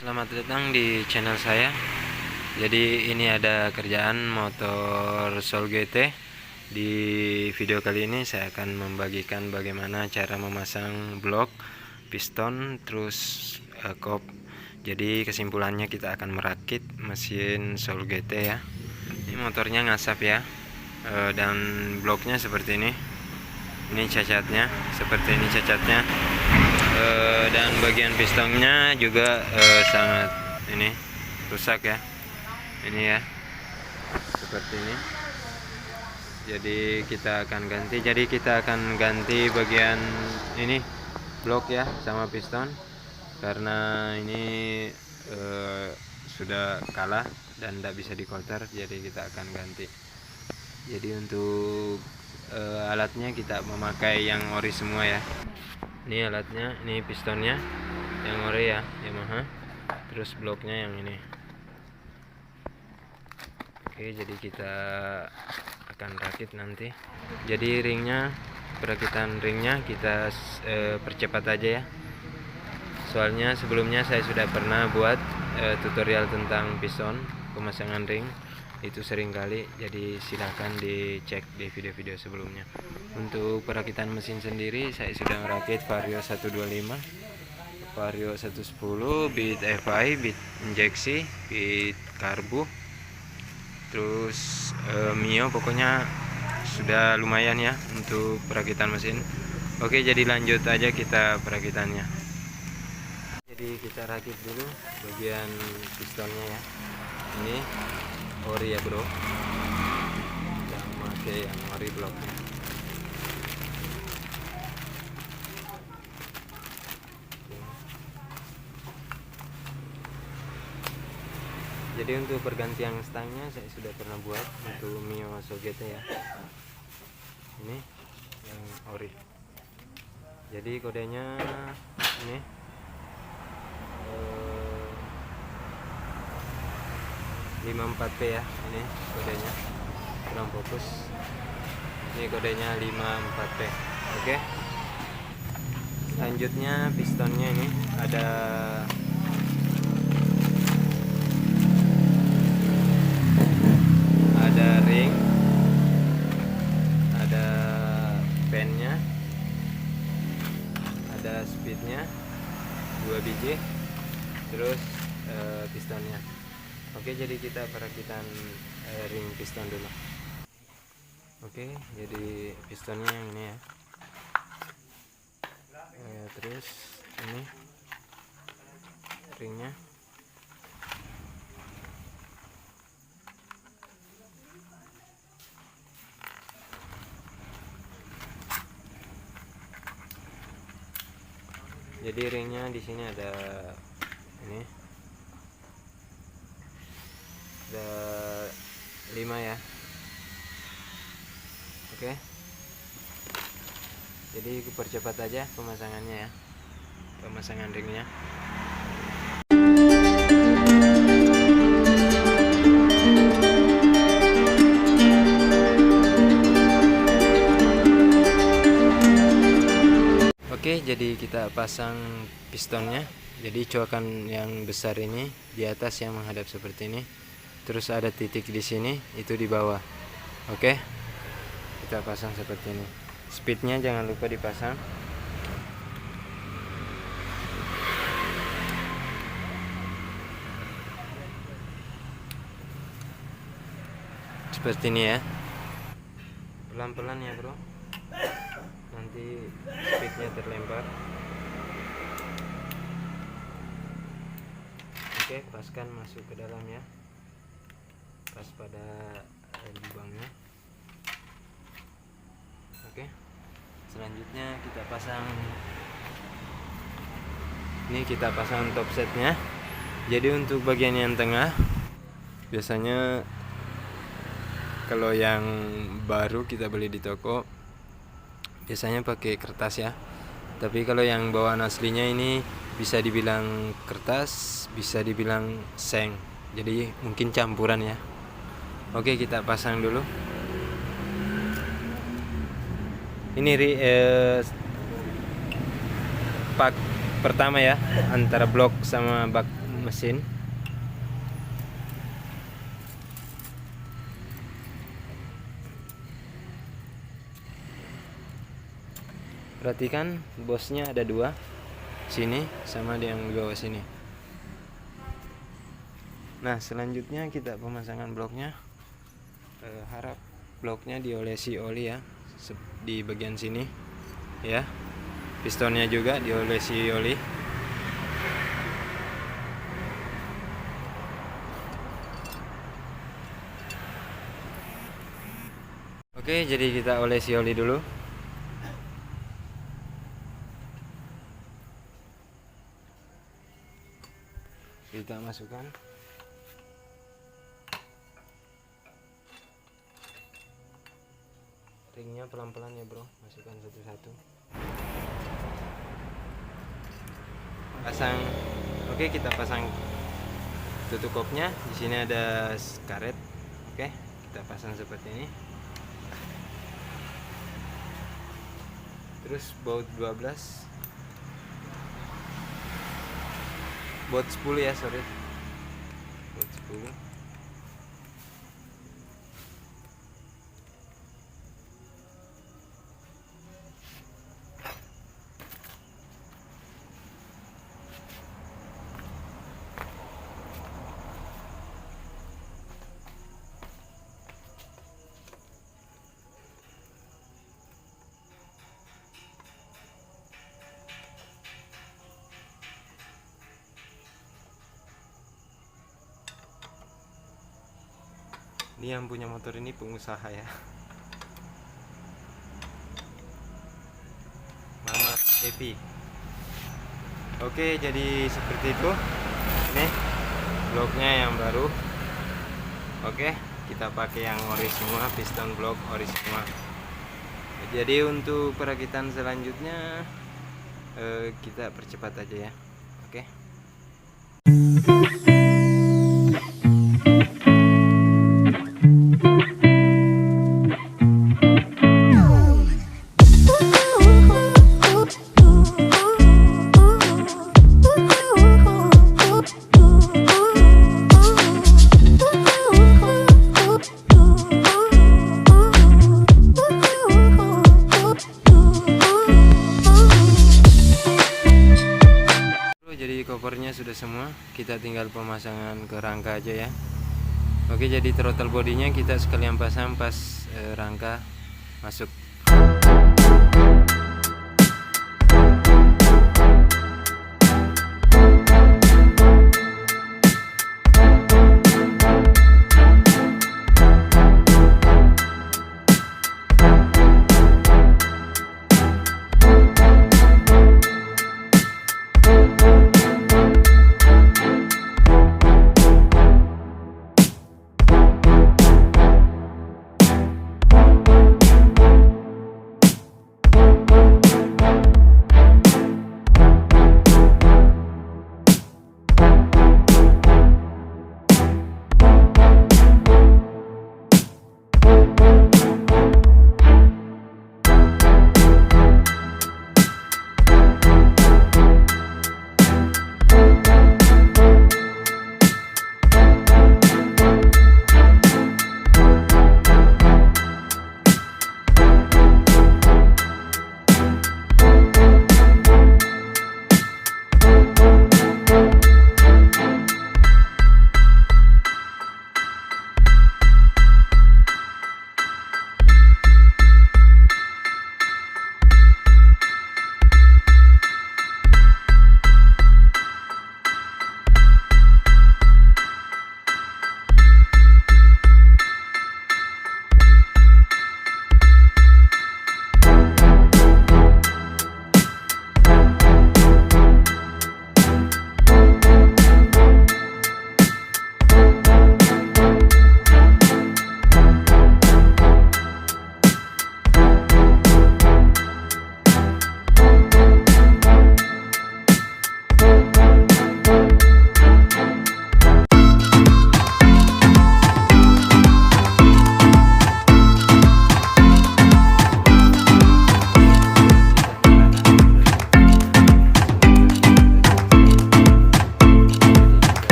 Selamat datang di channel saya. Jadi ini ada kerjaan motor Soul GT. Di video kali ini saya akan membagikan bagaimana cara memasang blok, piston, terus kop. Jadi kesimpulannya kita akan merakit mesin Soul GT ya. Ini motornya ngasap ya. Dan bloknya seperti ini. Ini cacatnya, seperti ini cacatnya. Dan bagian pistonnya juga sangat ini rusak ya, ini ya, seperti ini. Jadi kita akan ganti bagian ini blok ya sama piston, karena ini sudah kalah dan tidak bisa dikolter, jadi kita akan ganti. Jadi untuk alatnya kita memakai yang ori semua ya. Ini alatnya, ini pistonnya yang ori ya, Yamaha. Terus bloknya yang ini. Oke, jadi kita akan rakit nanti. Jadi perakitan ringnya kita percepat aja ya. Soalnya sebelumnya saya sudah pernah buat tutorial tentang piston, pemasangan ring. Itu sering kali, jadi silahkan dicek di video-video sebelumnya. Untuk perakitan mesin sendiri saya sudah merakit Vario 125, Vario 110, bit FI, bit injeksi, bit karbu, terus Mio. Pokoknya sudah lumayan ya untuk perakitan mesin. Oke, jadi lanjut aja kita perakitannya. Jadi kita rakit dulu bagian pistonnya ya. Ini ori ya bro, kita pakai yang ori bloknya. Jadi untuk pergantian stangnya saya sudah pernah buat untuk Mio Soul GT ya. Ini yang ori. Jadi kodenya ini 54P ya, ini kodenya. Kurang fokus. Ini kodenya 54P. Oke. Selanjutnya pistonnya ini ada ring, ada pennya, ada speednya 2 biji, terus pistonnya. Oke, jadi kita perakitan ring piston dulu. Oke, jadi pistonnya yang ini ya. Terus ini ringnya. Jadi ringnya di sini ada ini, ada 5 ya. Oke, jadi percepat aja pemasangannya ya, pemasangan ringnya. Oke, jadi kita pasang pistonnya. Jadi coakan yang besar ini di atas yang menghadap seperti ini. Terus ada titik di sini, itu di bawah. Oke, kita pasang seperti ini. Speednya jangan lupa dipasang. Seperti ini ya. Pelan-pelan ya bro, nanti speednya terlempar. Oke, paskan masuk ke dalam ya, pas pada lubangnya. Oke, selanjutnya kita pasang ini, kita pasang top setnya. Jadi untuk bagian yang tengah, biasanya kalau yang baru kita beli di toko biasanya pakai kertas ya, tapi kalau yang bawaan aslinya ini bisa dibilang kertas, bisa dibilang seng, jadi mungkin campuran ya. Oke, kita pasang dulu. Ini pak pertama ya, antara blok sama bak mesin. Perhatikan bosnya ada dua, sini sama di yang di bawah sini. Nah selanjutnya kita pemasangan bloknya. Harap bloknya diolesi oli ya di bagian sini ya. Pistonnya juga diolesi oli. Oke, jadi kita olesi oli dulu. Kita masukkan. Ringnya pelan-pelan ya bro, masukkan satu-satu. Pasang. Oke, kita pasang tutup kopnya. Di sini ada karet. Oke, kita pasang seperti ini. Terus baut 12. Baut 10 ya, sorry. Baut 10. Ini yang punya motor ini pengusaha ya, Mama Epi. Oke, jadi seperti itu. Ini bloknya yang baru. Oke, kita pakai yang ori semua, piston blok ori semua. Jadi untuk perakitan selanjutnya kita percepat aja ya. Oke. Jadi covernya sudah semua, kita tinggal pemasangan ke rangka aja ya. Oke, jadi throttle bodinya kita sekalian pasang pas rangka masuk.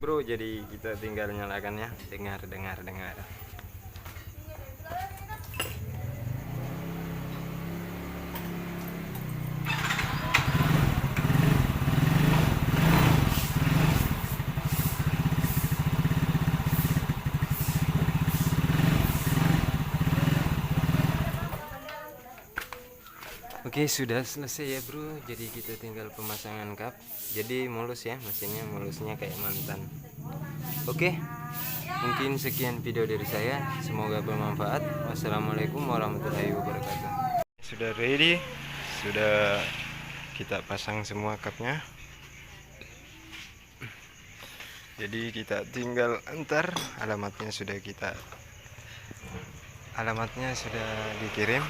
bro, jadi kita tinggal nyalakan ya. Dengar. Oke, sudah selesai ya bro, jadi kita tinggal pemasangan kap. Jadi mulus ya, mesinnya mulusnya kayak mantan. Oke, mungkin sekian video dari saya, semoga bermanfaat. Wassalamualaikum warahmatullahi wabarakatuh. Sudah ready, sudah kita pasang semua kapnya. Jadi kita tinggal antar, alamatnya sudah dikirim.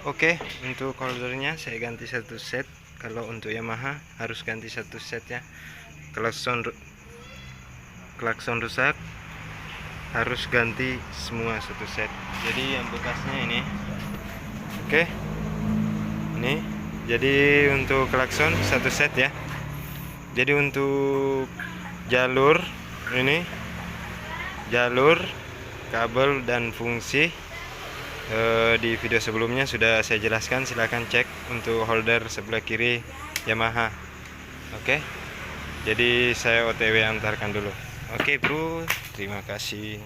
Oke, untuk holdernya saya ganti satu set. Kalau untuk Yamaha harus ganti satu set ya. Klakson rusak, harus ganti semua satu set. Jadi yang bekasnya ini. Oke, ini. Jadi untuk klakson satu set ya. Jadi untuk jalur ini, jalur, kabel dan fungsi di video sebelumnya sudah saya jelaskan. Silahkan cek untuk holder sebelah kiri Yamaha. Oke, jadi saya OTW antarkan dulu. Oke bro, terima kasih.